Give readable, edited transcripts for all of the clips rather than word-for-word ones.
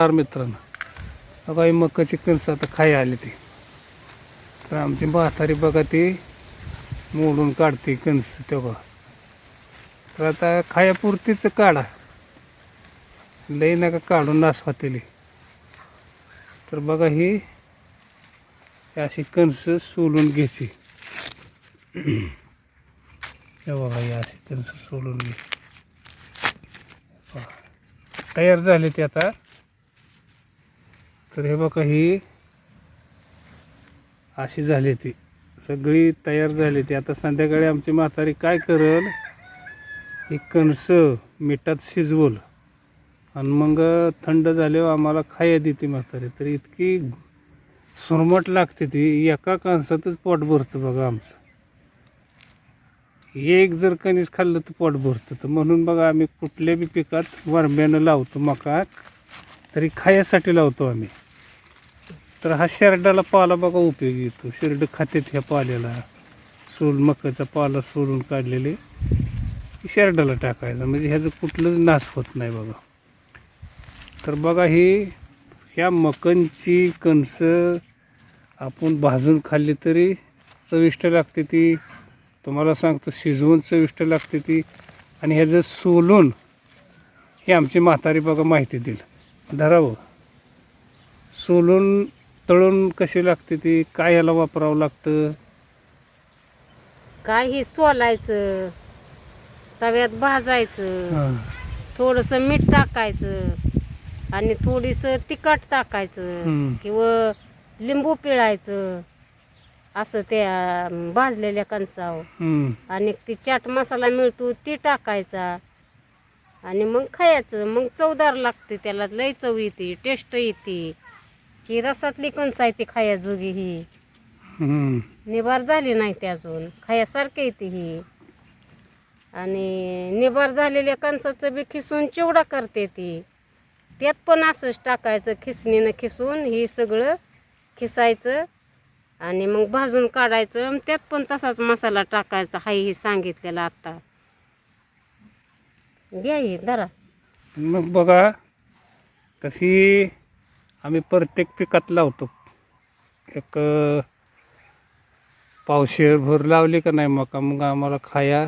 मित्रांनो, बघा ही मकाची कणस आता खाई आली ती. तर आमची म्हातारी बघा ती मोडून काढते कणस तेव्हा. तर आता खायापुरतीच काढा, लई नका काढून नाश होतेली. तर बघा ही अशी कणस सोलून घ्यायची. हे बघा ही अशी कणस सोलून घ्यायची. तयार झाली ती आता. तर हे बघा ही अशी झाली ती सगळी तयार झाली ती. आता संध्याकाळी आमची म्हातारी काय करेल, ही कणस मिठात शिजवल आणि मग थंड झाल्यावर आम्हाला खाया देते म्हातारी. तर इतकी सुरमट लागते ती, एका कणसातच पोट भरतं बघा आमचं. एक जर कणीस खाल्लं तर पोट भरतं. तर म्हणून बघा आम्ही कुठल्या बी पिकात वरंब्यानं लावतो मका, तरी खायासाठी लावतो आम्ही. तर हा शेरडाला पाला बघा उपयोगी येतो. शेरड खातेत ह्या पाल्याला. मकाचा पाला सोलून काढलेले शेरडाला टाकायचं, म्हणजे ह्याचं कुठलंच नाश होत नाही बघा. तर बघा ही ह्या मकांची कणस आपण भाजून खाल्ली तरी चविष्ट लागते ती. तुम्हाला सांगतो शिजवून चविष्ट लागते ती. आणि ह्याचं सोलून हे आमची म्हातारी बघा माहिती दिली. धरावं सोलून तळून कशी लागते ती, काय ह्याला वापरावं लागतं, काय हे सोलायचं, तव्यात भाजायचं, थोडंसं मीठ टाकायचं आणि थोडीसं तिखट टाकायचं किंवा लिंबू पिळायचं असं त्या भाजलेल्या कणसावर. आणि ती चाट मसाला मिळतो ती टाकायचा आणि मग खायचं. मग चवदार लागते, त्याला लय चव येते, टेस्ट येते. ही रसातली कणस आहे ती खायाजोगी. ही निबार झाली नाही ते अजून, खायासारखी येते ही. आणि निबार झालेल्या कणसाचं बी खिसून चिवडा करते ती. त्यात पण असंच टाकायचं, खिसणीनं खिसून हे सगळं खिसायचं आणि मग भाजून काढायचं. त्यात पण तसाच मसाला टाकायचा, हाय हे सांगितलेलं आत्ता. घ्या हे धरा. मग बघा तशी आम्ही प्रत्येक पिकात लावतो. एक पावशेर भर लावली का नाही मका, मग आम्हाला खाया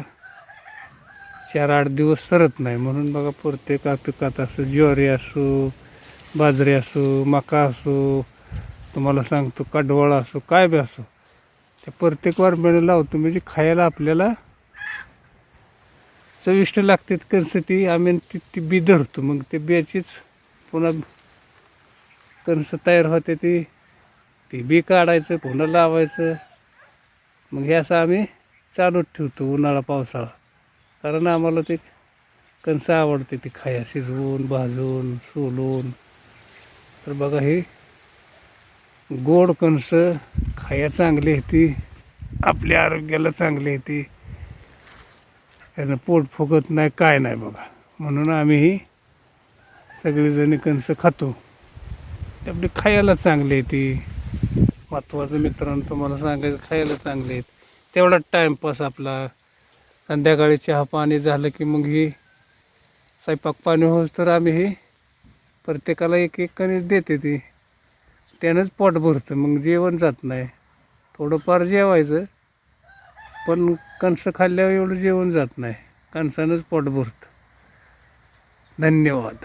4-8 दिवस सरत नाही. म्हणून बघा प्रत्येक पिकात असो, ज्वारी असो, बाजरी असो, मका असो, तुम्हाला सांगतो कडवळ असो, काय बी असो, त्या प्रत्येक वरंब्याला लावतो. म्हणजे खायला आपल्याला चविष्ट लागते कणस ती. आम्ही ती बी धरतो, मग ते बियाचीच पुन्हा कणस तयार होते ती बी काढायचं, पुन्हा लावायचं. मग हे असं आम्ही चालूच ठेवतो उन्हाळा पावसाळा. कारण आम्हाला ते कणस आवडते ती खाया, शिजवून भाजून सोलून. तर बघा हे गोड कणस खाया चांगली होती, आपल्या आरोग्याला चांगली होती, त्यानं पोट फुगत नाही काय नाही बघा. म्हणून आम्ही ही सगळीजणी कणस खातो. आपली खायला चांगली आहे ती. महत्त्वाचं मित्रांनो तुम्हाला सांगायचं, खायला चांगले आहेत. तेवढा टाईमपास आपला. संध्याकाळी चहा पाणी झालं की मग ही स्वयंपाक पाणी होस तर आम्ही ही प्रत्येकाला एक एक कणीस देते ती. त्यानंच पोट भरतं, मग जेवण जात नाही. थोडंफार जेवायचं, पण कणसं खाल्ल्यावर एवढं जेवण जात नाही, कणसानंच पोट भरतं. धन्यवाद.